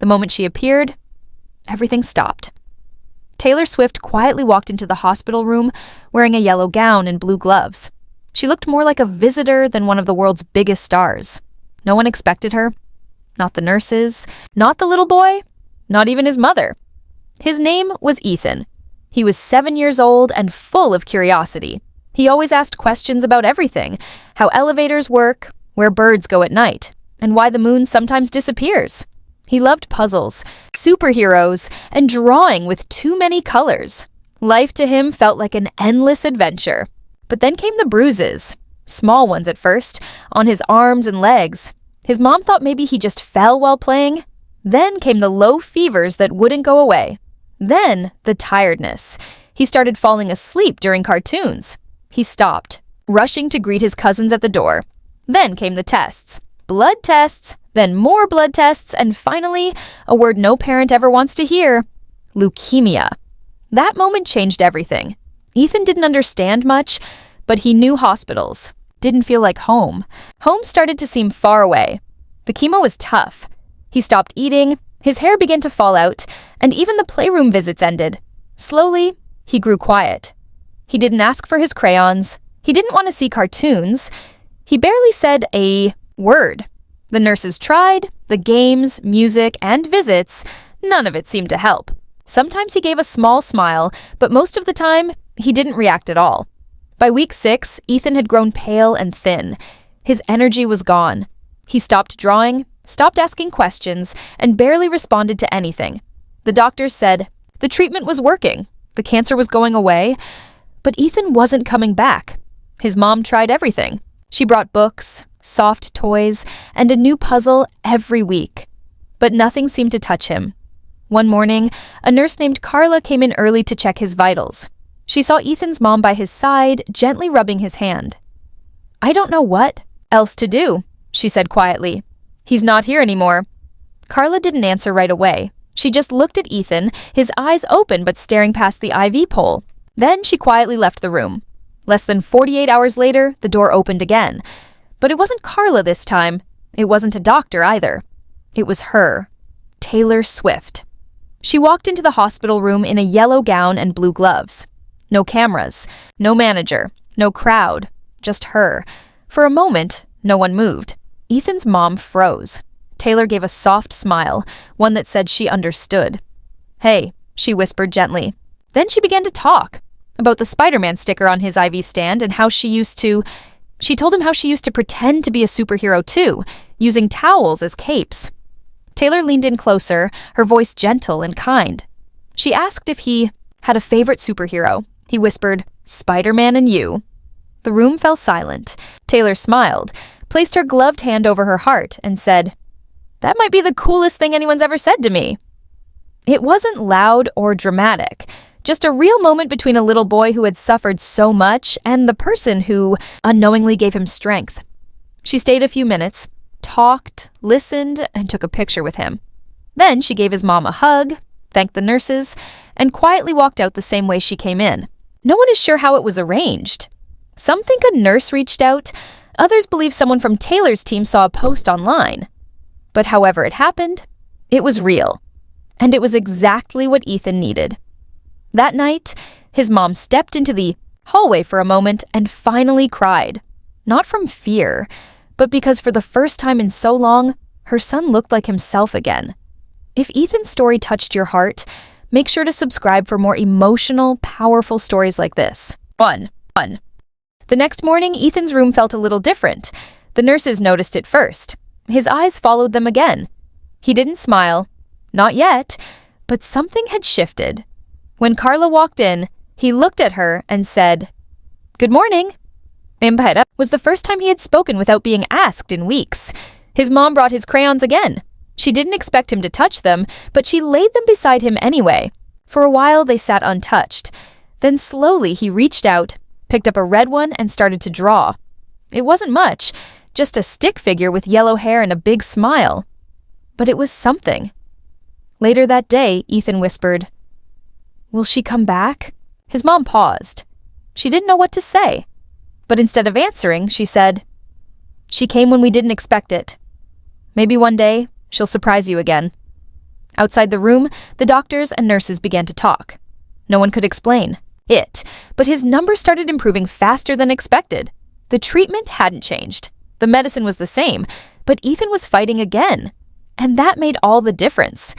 moment she appeared, everything stopped. Taylor Swift quietly walked into the hospital room wearing a yellow gown and blue gloves. She looked more like a visitor than one of the world's biggest stars. No one expected her. Not the nurses, not the little boy, not even his mother. His name was Ethan. He was 7 years old and full of curiosity. He always asked questions about everything: how elevators work, where birds go at night, and why the moon sometimes disappears. He loved puzzles, superheroes, and drawing with too many colors. Life to him felt like an endless adventure. But then came the bruises, small ones at first, on his arms and legs. His mom thought maybe he just fell while playing. Then came the low fevers that wouldn't go away. Then the tiredness. He started falling asleep during cartoons. He stopped, rushing to greet his cousins at the door. Then came the tests. Blood tests, then more blood tests, and finally, a word no parent ever wants to hear: leukemia. That moment changed everything. Ethan didn't understand much, but he knew hospitals. Didn't feel like home. Home started to seem far away. The chemo was tough. He stopped eating, his hair began to fall out, and even the playroom visits ended. Slowly, he grew quiet. He didn't ask for his crayons. He didn't want to see cartoons. He barely said a word. The nurses tried, the games, music, and visits, none of it seemed to help. Sometimes he gave a small smile, but most of the time, he didn't react at all. By week 6, Ethan had grown pale and thin. His energy was gone. He stopped drawing, stopped asking questions, and barely responded to anything. The doctors said the treatment was working, the cancer was going away, but Ethan wasn't coming back. His mom tried everything. She brought books, soft toys, and a new puzzle every week. But nothing seemed to touch him. One morning, a nurse named Carla came in early to check his vitals. She saw Ethan's mom by his side, gently rubbing his hand. "I don't know what else to do," she said quietly. "He's not here anymore." Carla didn't answer right away. She just looked at Ethan, his eyes open but staring past the IV pole. Then she quietly left the room. Less than 48 hours later, the door opened again. But it wasn't Carla this time. It wasn't a doctor either. It was her, Taylor Swift. She walked into the hospital room in a yellow gown and blue gloves. No cameras, no manager, no crowd, just her. For a moment, no one moved. Ethan's mom froze. Taylor gave a soft smile, one that said she understood. "Hey," she whispered gently. Then she began to talk about the Spider-Man sticker on his IV stand and how she told him how she used to pretend to be a superhero too, using towels as capes. Taylor leaned in closer, her voice gentle and kind. She asked if he had a favorite superhero. He whispered, "Spider-Man and you." The room fell silent. Taylor smiled, placed her gloved hand over her heart, and said, "That might be the coolest thing anyone's ever said to me." It wasn't loud or dramatic, just a real moment between a little boy who had suffered so much and the person who unknowingly gave him strength. She stayed a few minutes, talked, listened, and took a picture with him. Then she gave his mom a hug, thanked the nurses, and quietly walked out the same way she came in. No one is sure how it was arranged. Some think a nurse reached out, others believe someone from Taylor's team saw a post online. But however it happened, it was real. And it was exactly what Ethan needed. That night, his mom stepped into the hallway for a moment and finally cried. Not from fear, but because for the first time in so long, her son looked like himself again. If Ethan's story touched your heart, make sure to subscribe for more emotional, powerful stories like this. 1. The next morning, Ethan's room felt a little different. The nurses noticed it first. His eyes followed them again. He didn't smile. Not yet, but something had shifted. When Carla walked in, he looked at her and said, "Good morning." Impera was the first time he had spoken without being asked in weeks. His mom brought his crayons again. She didn't expect him to touch them, but she laid them beside him anyway. For a while, they sat untouched. Then slowly he reached out, picked up a red one, and started to draw. It wasn't much, just a stick figure with yellow hair and a big smile. But it was something. Later that day, Ethan whispered, "Will she come back?" His mom paused. She didn't know what to say. But instead of answering, she said, "She came when we didn't expect it. Maybe one day, she'll surprise you again." Outside the room, the doctors and nurses began to talk. No one could explain it, but his numbers started improving faster than expected. The treatment hadn't changed. The medicine was the same, but Ethan was fighting again. And that made all the difference.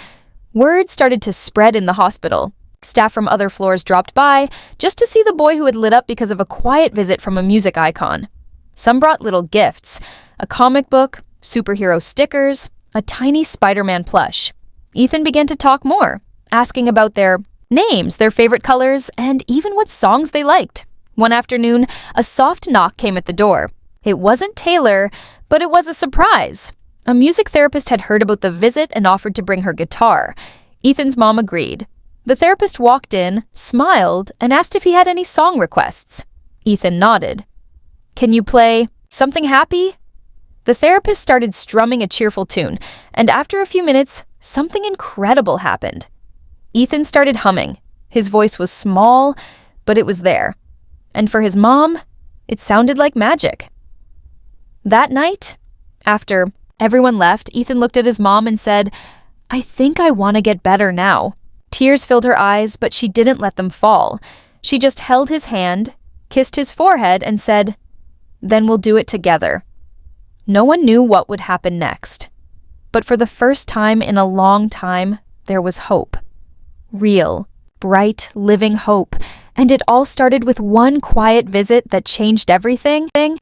Word started to spread in the hospital. Staff from other floors dropped by just to see the boy who had lit up because of a quiet visit from a music icon. Some brought little gifts, a comic book, superhero stickers, a tiny Spider-Man plush. Ethan began to talk more, asking about their names, their favorite colors, and even what songs they liked. One afternoon, a soft knock came at the door. It wasn't Taylor, but it was a surprise. A music therapist had heard about the visit and offered to bring her guitar. Ethan's mom agreed. The therapist walked in, smiled, and asked if he had any song requests. Ethan nodded. "Can you play something happy?" The therapist started strumming a cheerful tune, and after a few minutes, something incredible happened. Ethan started humming. His voice was small, but it was there. And for his mom, it sounded like magic. That night, after everyone left, Ethan looked at his mom and said, "I think I want to get better now." Tears filled her eyes, but she didn't let them fall. She just held his hand, kissed his forehead, and said, "Then we'll do it together." No one knew what would happen next. But for the first time in a long time, there was hope. Real, bright, living hope. And it all started with one quiet visit that changed everything.